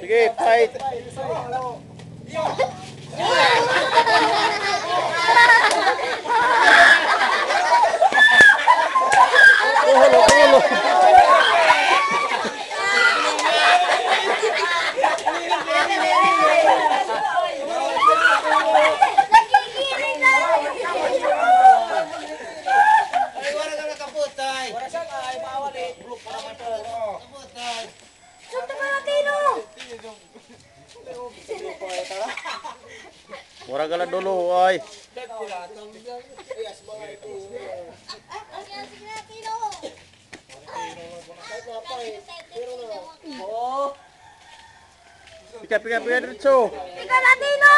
Sige, fight. Ulo. Murag gala dulu ay. Pika diretso. Pika Latino.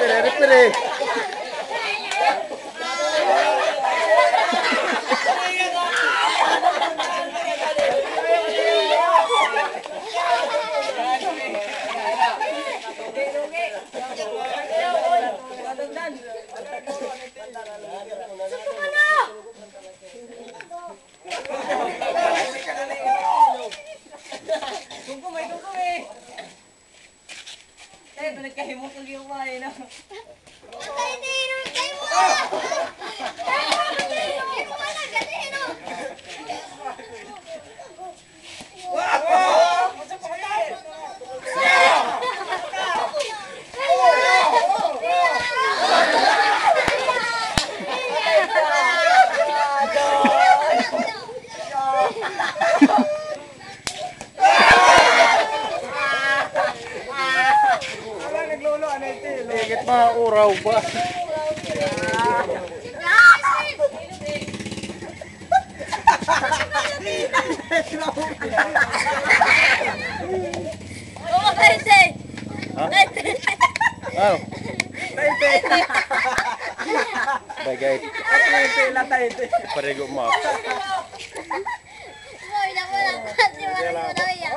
Repere. Higit mga uraw ba? Oh, Taite! Ano? Taite! Bagay. Taite la taite. Parego mo. Uy, naku lang. Di ba nagpunawin yan?